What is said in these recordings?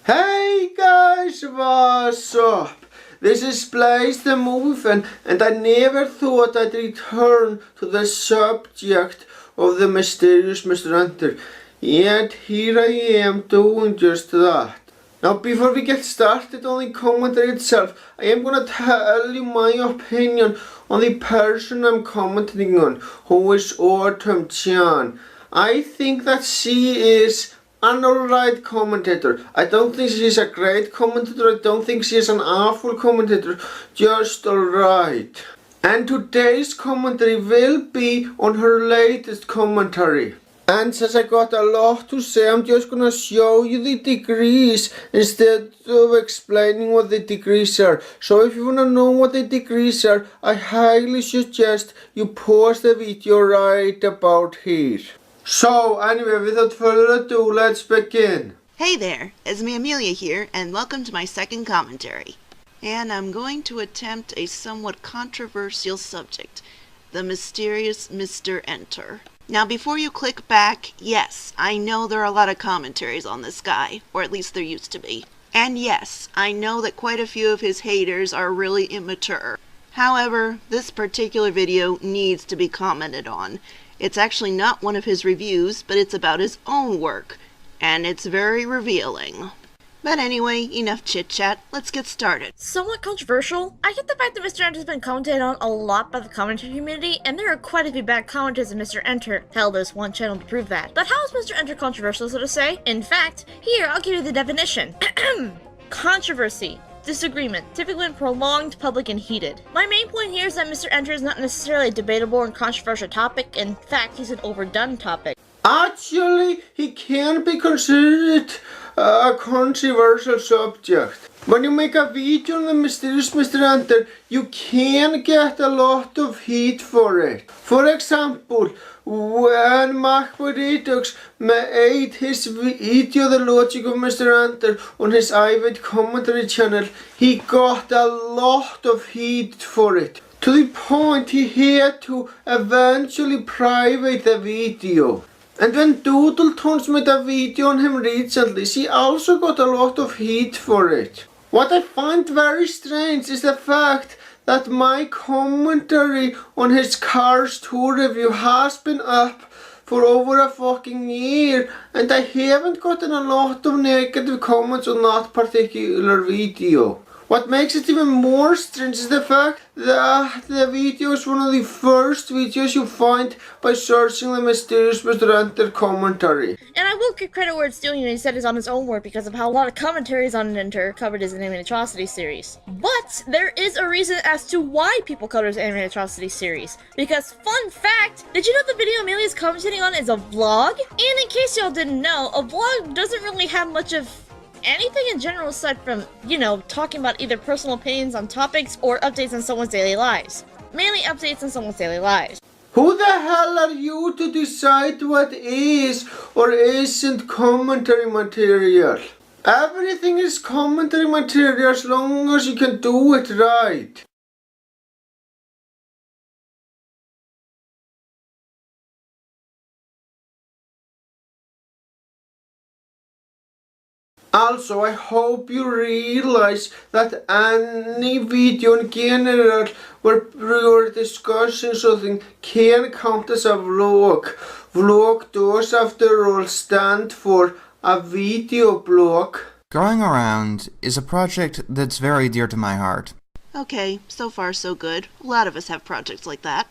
Hey guys, what's up? This is Blaze the Movie Fan, and I never thought I'd return to the subject of the mysterious Mr. Hunter. Yet here I am doing just that. Now before we get started on the commentary itself, I am gonna tell you my opinion on the person I'm commenting on, who is Autumn Chan. I think that she is an alright commentator. I don't think she's a great commentator, I don't think she's an awful commentator, just alright. And today's commentary will be on her latest commentary. And since I got a lot to say, I'm just gonna show you the degrees instead of explaining what the degrees are. So if you wanna know what the degrees are, I highly suggest you pause the video right about here. So anyway, without further ado, let's begin. Hey there, it's me Amelia here, and welcome to my second commentary. And I'm going to attempt a somewhat controversial subject, the mysterious Mr. Enter. Now before you click back, yes, I know there are a lot of commentaries on this guy, or at least there used to be. And yes, I know that quite a few of his haters are really immature. However, this particular video needs to be commented on. It's actually not one of his reviews, but it's about his own work, and it's very revealing. But anyway, enough chit-chat, let's get started. Somewhat controversial. I get the fact that Mr. Enter has been commented on a lot by the commentary community, and there are quite a few bad commenters in Mr. Enter. Hell, there's one channel to prove that. But how is Mr. Enter controversial, so to say? In fact, here, I'll give you the definition. Controversy. Disagreement, typically when prolonged, public, and heated. My main point here is that Mr. Enter is not necessarily a debatable and controversial topic. In fact, he's an overdone topic. Actually, he can be considered a controversial subject. When you make a video on the mysterious Mr. Hunter, you can get a lot of heat for it. For example, when MichaelisCast made his video The Logic of Mr. Hunter on his Ivid commentary channel, he got a lot of heat for it. To the point he had to eventually private the video. And when Doodletones made a video on him recently, she also got a lot of heat for it. What I find very strange is the fact that my commentary on his Cars 2 review has been up for over a fucking year, and I haven't gotten a lot of negative comments on that particular video. What makes it even more strange is the fact that the video is one of the first videos you find by searching the mysterious Mr. Enter commentary. And I will give credit where it's due, he said it's on his own work because of how a lot of commentaries on Enter covered his Anime Atrocity series. But there is a reason as to why people cover his Anime Atrocity series. Because, fun fact, did you know the video Amelia's commentating on is a vlog? And in case y'all didn't know, a vlog doesn't really have much of anything in general aside from, talking about either personal opinions on topics or updates on someone's daily lives. Mainly updates on someone's daily lives. Who the hell are you to decide what is or isn't commentary material? Everything is commentary material as long as you can do it right. Also, I hope you realize that any video in general where you're discussing something can count as a vlog. Vlog does, after all, stand for a video blog. Going Around is a project that's very dear to my heart. Okay, so far so good. A lot of us have projects like that.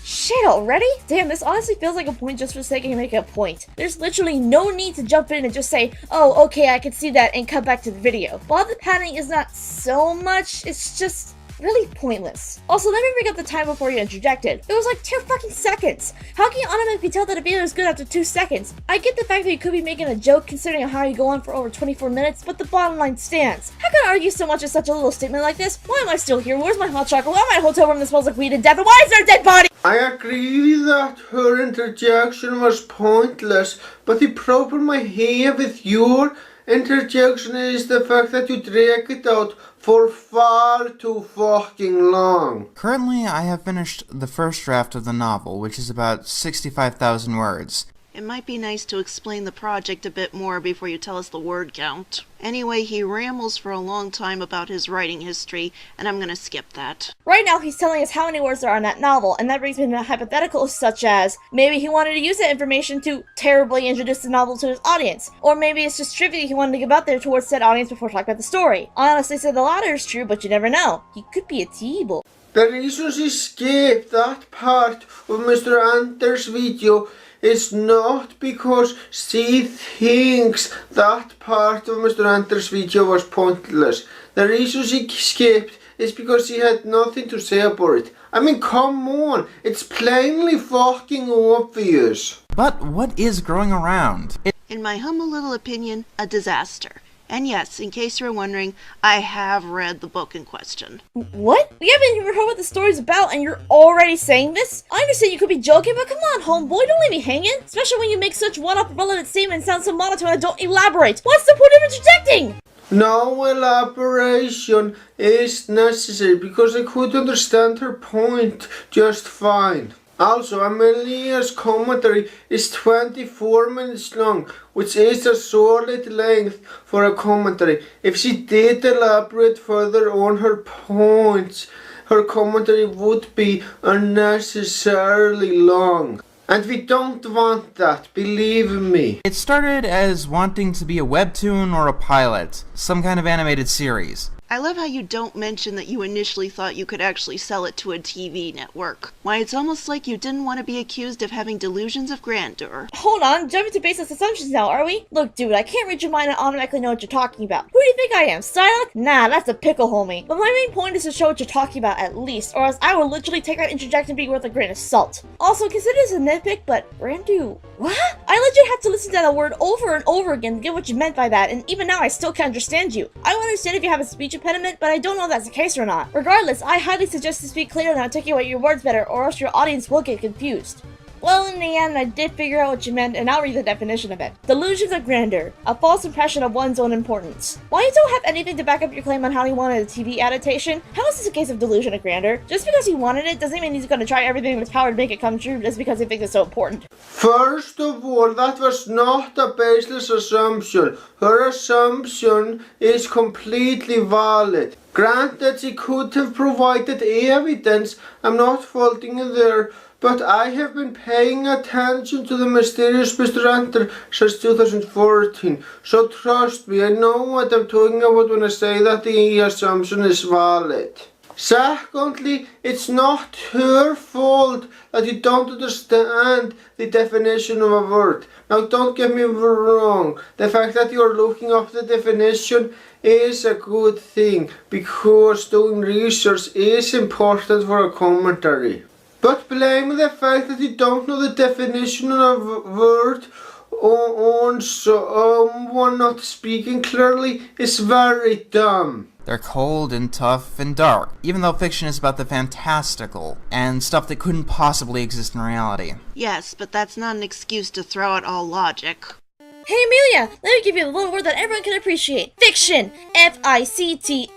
Shit, already? Damn, this honestly feels like a point just for the sake of making a point. There's literally no need to jump in and just say, oh, okay, I can see that, and cut back to the video. While the padding is not so much, it's just really pointless. Also, let me bring up the time before you interjected. It was like 2 fucking seconds. How can you automatically tell that a video is good after 2 seconds? I get the fact that you could be making a joke considering how you go on for over 24 minutes, but the bottom line stands. How can I argue so much in such a little statement like this? Why am I still here? Where's my hot chocolate? Why am I in a hotel room that smells like weed and death? And why is there a dead body? I agree that her interjection was pointless, but the problem I have with your interjection is the fact that you drag it out for far too fucking long. Currently, I have finished the first draft of the novel, which is about 65,000 words. It might be nice to explain the project a bit more before you tell us the word count. Anyway, he rambles for a long time about his writing history, and I'm gonna skip that. Right now, he's telling us how many words there are in that novel, and that brings me to hypotheticals such as, maybe he wanted to use that information to terribly introduce the novel to his audience, or maybe it's just trivia he wanted to give out there towards said audience before talking about the story. I honestly say the latter is true, but you never know. He could be a T-Boy. The reason she skipped that part of Mr. Enter's video is not because she thinks that part of Mr. Enter's video was pointless. The reason she skipped is because she had nothing to say about it. I mean, come on, it's plainly fucking obvious. But what is growing around? In my humble little opinion, a disaster. And yes, in case you're wondering, I have read the book in question. What? We haven't even heard what the story's about, and you're already saying this? I understand you could be joking, but come on, homeboy, don't leave me hanging. Especially when you make such one-off irrelevant statements sound so monotone and don't elaborate. What's the point of interjecting? No elaboration is necessary because I could understand her point just fine. Also, Amelia's commentary is 24 minutes long, which is a solid length for a commentary. If she did elaborate further on her points, her commentary would be unnecessarily long. And we don't want that, believe me. It started as wanting to be a webtoon or a pilot, some kind of animated series. I love how you don't mention that you initially thought you could actually sell it to a TV network. Why, it's almost like you didn't want to be accused of having delusions of grandeur. Hold on, jumping to baseless assumptions now, are we? Look, dude, I can't read your mind and automatically know what you're talking about. Who do you think I am, Psylocke? Nah, that's a pickle, homie. But my main point is to show what you're talking about at least, or else I will literally take that interjection being worth a grain of salt. Also, consider this a nitpick, but Randu, what? I legit had to listen to that word over and over again to get what you meant by that, and even now I still can't understand you. I will understand if you have a speech impediment, but I don't know if that's the case or not. Regardless, I highly suggest to speak clearly and articulate your words better, or else your audience will get confused. Well, in the end, I did figure out what you meant, and I'll read the definition of it. Delusions of grandeur, a false impression of one's own importance. While you don't have anything to back up your claim on how he wanted a TV adaptation, how is this a case of delusion of grandeur? Just because he wanted it doesn't mean he's going to try everything in his power to make it come true just because he thinks it's so important. First of all, that was not a baseless assumption. Her assumption is completely valid. Granted, she could have provided evidence, I'm not faulting her there, but I have been paying attention to the mysterious Mr. Enter since 2014, so trust me, I know what I'm talking about when I say that the assumption is valid. Secondly, it's not her fault that you don't understand the definition of a word. Now don't get me wrong, the fact that you're looking up the definition is a good thing, because doing research is important for a commentary. But blaming the fact that you don't know the definition of a word on someone not speaking clearly is very dumb. They're cold and tough and dark, even though fiction is about the fantastical and stuff that couldn't possibly exist in reality. Yes, but that's not an excuse to throw out all logic. Hey Amelia, let me give you a little word that everyone can appreciate. Fiction! F-I-C-T-I-O-N.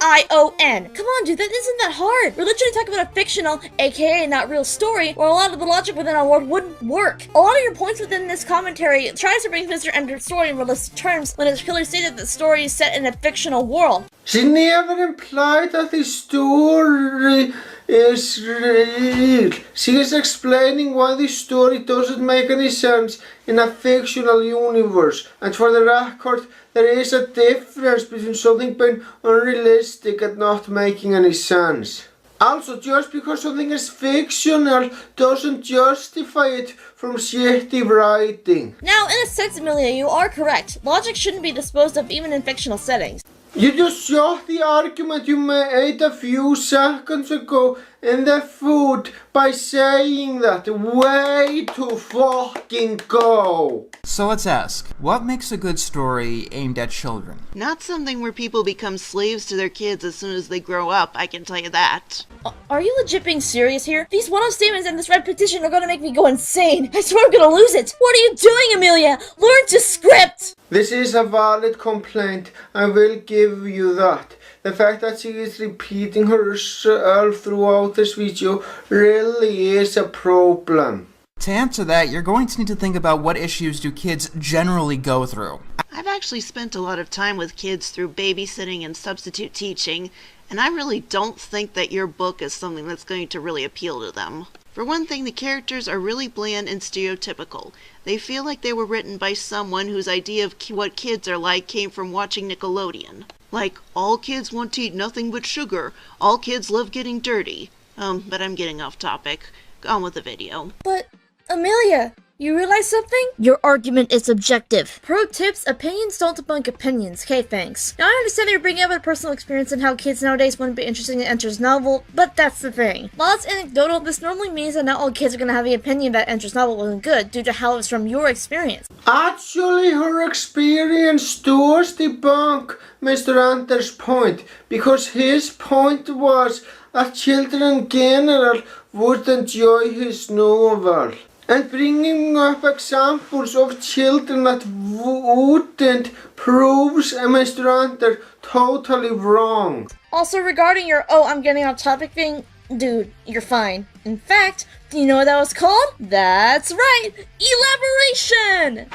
Come on, dude, that isn't that hard. We're literally talking about a fictional, aka not real story, where a lot of the logic within our word wouldn't work. A lot of your points within this commentary tries to bring Mr. Ender's story in realistic terms when it's clearly stated that the story is set in a fictional world. She never implied that the story is real. She is explaining why the story doesn't make any sense in a fictional universe. And for the record, there is a difference between something being unrealistic and not making any sense. Also, just because something is fictional doesn't justify it from shitty writing. Now, in a sense, Amelia, you are correct. Logic shouldn't be disposed of even in fictional settings. You just shot the argument you made a few seconds ago in the foot by saying that. Way to fucking go! So let's ask, what makes a good story aimed at children? Not something where people become slaves to their kids as soon as they grow up, I can tell you that. Are you legit being serious here? These one-off statements and this red petition are gonna make me go insane. I swear I'm gonna lose it. What are you doing, Amelia? Learn to script! This is a valid complaint, I will give you that. The fact that she is repeating herself throughout this video really is a problem. To answer that, you're going to need to think about what issues do kids generally go through. I've actually spent a lot of time with kids through babysitting and substitute teaching, and I really don't think that your book is something that's going to really appeal to them. For one thing, the characters are really bland and stereotypical. They feel like they were written by someone whose idea of what kids are like came from watching Nickelodeon. Like, all kids want to eat nothing but sugar, all kids love getting dirty. But I'm getting off topic. On with the video. But, Amelia, you realize something? Your argument is subjective. Pro tips, opinions don't debunk opinions. Okay, thanks. Now I understand that you're bringing up a personal experience and how kids nowadays wouldn't be interested in Enter's novel, but that's the thing. While it's anecdotal, this normally means that not all kids are gonna have the opinion that Enter's novel wasn't good due to how it's from your experience. Actually, her experience does debunk Mr. Enter's point, because his point was that children in general would enjoy his novel. And bringing up examples of children that wouldn't proves Mr. Enter totally wrong. Also, regarding your I'm getting off topic thing, dude, you're fine. In fact, do you know what that was called? That's right, elaboration!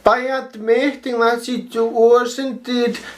By admitting that she wasn't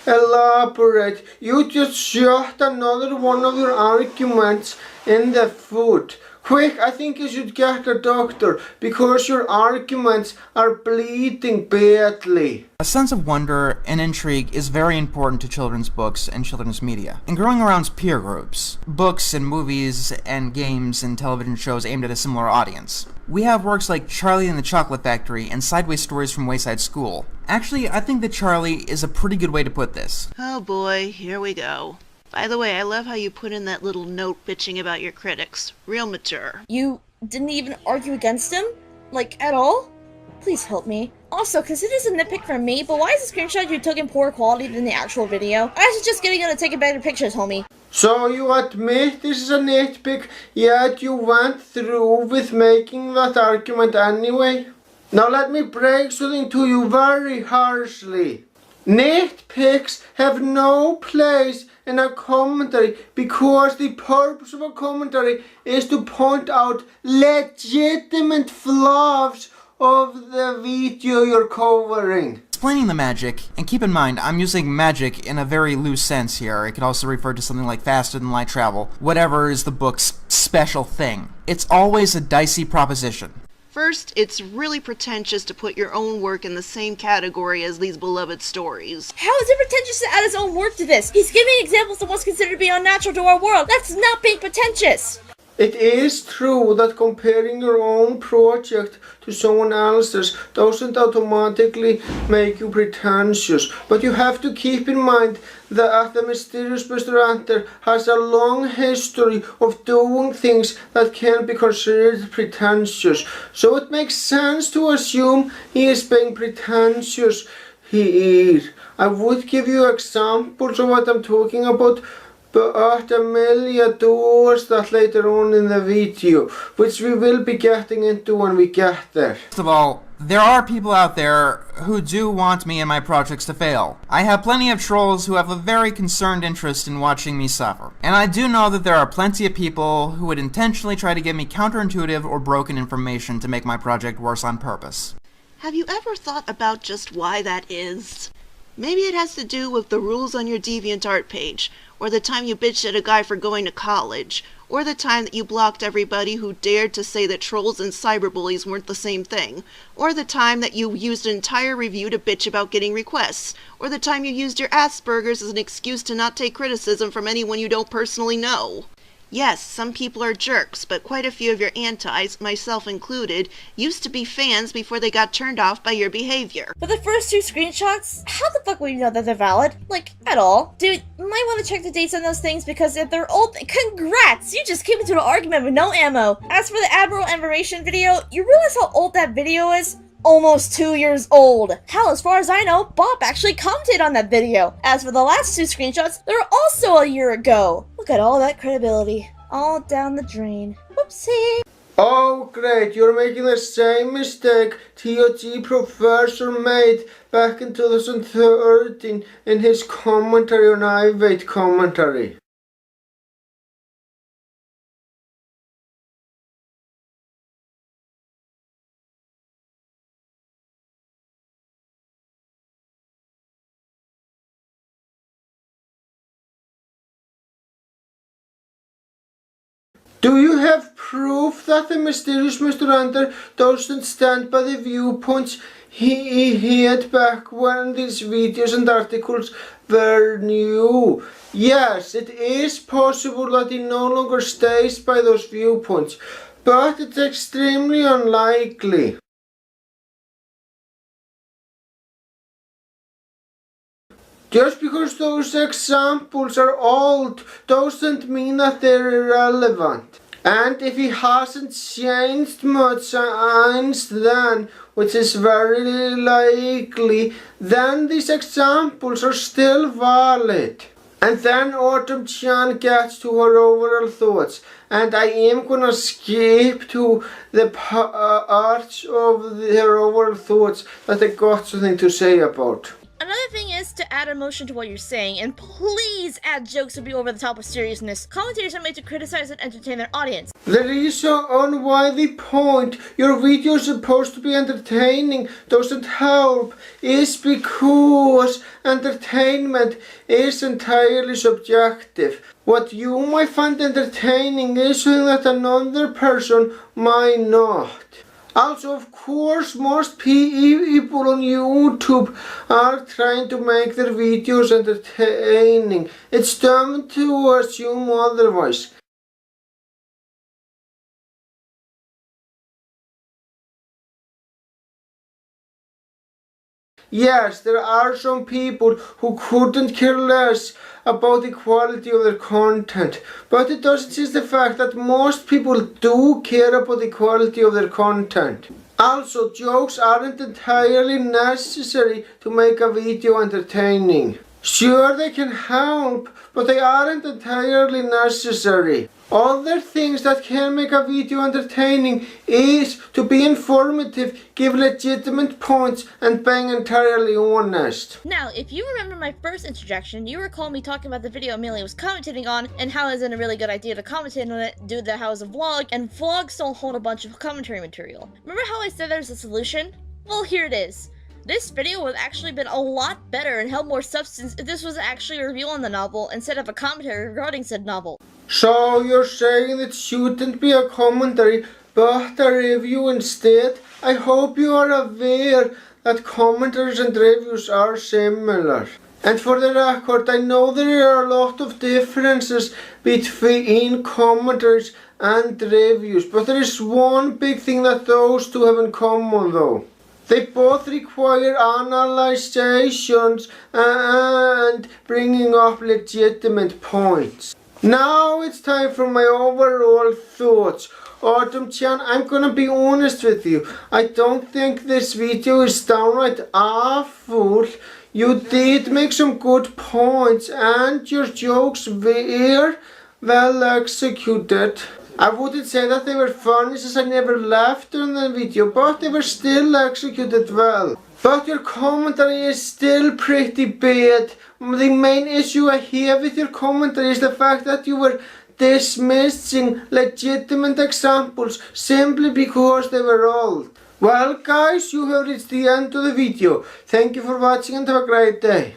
elaborate, you just shot another one of your arguments in the foot. Quick, I think you should get a doctor, because your arguments are bleeding badly. A sense of wonder and intrigue is very important to children's books and children's media. And growing around peer groups, books and movies and games and television shows aimed at a similar audience. We have works like Charlie and the Chocolate Factory and Sideways Stories from Wayside School. Actually, I think that Charlie is a pretty good way to put this. Oh boy, here we go. By the way, I love how you put in that little note bitching about your critics. Real mature. You didn't even argue against him? Like, at all? Please help me. Also, consider this a nitpick from me, but why is the screenshot you took in poorer quality than the actual video? I was just getting you to take better pictures, homie. So you admit this is a nitpick, yet you went through with making that argument anyway? Now let me break something to you very harshly. Nitpicks have no place in a commentary, because the purpose of a commentary is to point out legitimate flaws of the video you're covering. Explaining the magic, and keep in mind, I'm using magic in a very loose sense here. It could also refer to something like faster than light travel, whatever is the book's special thing. It's always a dicey proposition. First, it's really pretentious to put your own work in the same category as these beloved stories. How is it pretentious to add his own work to this? He's giving examples of what's considered to be unnatural to our world. That's not being pretentious. It is true that comparing your own project to someone else's doesn't automatically make you pretentious, but you have to keep in mind that the mysterious Mr. Enter has a long history of doing things that can be considered pretentious, so it makes sense to assume he is being pretentious here. I would give you examples of what I'm talking about, but Amelia does that later on in the video, which we will be getting into when we get there. First of all, there are people out there who do want me and my projects to fail. I have plenty of trolls who have a very concerned interest in watching me suffer. And I do know that there are plenty of people who would intentionally try to give me counterintuitive or broken information to make my project worse on purpose. Have you ever thought about just why that is? Maybe it has to do with the rules on your DeviantArt page, or the time you bitched at a guy for going to college, or the time that you blocked everybody who dared to say that trolls and cyberbullies weren't the same thing, or the time that you used an entire review to bitch about getting requests, or the time you used your Asperger's as an excuse to not take criticism from anyone you don't personally know. Yes, some people are jerks, but quite a few of your antis, myself included, used to be fans before they got turned off by your behavior. But the first two screenshots, how the fuck will you know that they're valid? Like, at all? Dude, you might want to check the dates on those things, because if they're old, congrats! You just came into an argument with no ammo. As for the Admiral Enveration video, you realize how old that video is? Almost 2 years old. Hell, as far as I know, Bob actually commented on that video. As for the last two screenshots, they're also a year ago. Look at all that credibility. All down the drain. Whoopsie. Oh great, you're making the same mistake TOG Professor made back in 2013 in his commentary on I-Wait commentary. Do you have proof that the mysterious Mr. Enter doesn't stand by the viewpoints he had back when these videos and articles were new? Yes, it is possible that he no longer stays by those viewpoints, but it's extremely unlikely. Just because those examples are old doesn't mean that they're irrelevant. And if he hasn't changed much since then, which is very likely, then these examples are still valid. And then Autumn Chan gets to her overall thoughts, and I am gonna skip to the parts of her overall thoughts that I got something to say about. Another thing is to add emotion to what you're saying, and please add jokes to be over the top of seriousness. Commentators are made to criticize and entertain their audience. The reason on why the point your video is supposed to be entertaining doesn't help is because entertainment is entirely subjective. What you might find entertaining is something that another person might not. Also, of course, most people on YouTube are trying to make their videos entertaining. It's dumb to assume otherwise. Yes, there are some people who couldn't care less about the quality of their content, but it doesn't change the fact that most people do care about the quality of their content. Also, jokes aren't entirely necessary to make a video entertaining. Sure, they can help, but they aren't entirely necessary. Other things that can make a video entertaining is to be informative, give legitimate points, and being entirely honest. Now, if you remember my first introduction, you recall me talking about the video Amelia was commentating on, and how it isn't a really good idea to commentate on it due to how it's a vlog, and vlogs don't hold a bunch of commentary material. Remember how I said there's a solution? Well, here it is. This video would actually been a lot better and held more substance if this was actually a review on the novel instead of a commentary regarding said novel. So you're saying it shouldn't be a commentary but a review instead? I hope you are aware that commentaries and reviews are similar. And for the record, I know there are a lot of differences between commentaries and reviews, but there is one big thing that those two have in common though. They both require analyzations and bringing up legitimate points. Now it's time for my overall thoughts. Autumn Chan, I'm gonna be honest with you. I don't think this video is downright awful. You did make some good points and your jokes were well executed. I wouldn't say that they were funny since I never laughed during the video, but they were still executed well. But your commentary is still pretty bad. The main issue I have with your commentary is the fact that you were dismissing legitimate examples simply because they were old. Well guys, you have reached the end of the video. Thank you for watching and have a great day.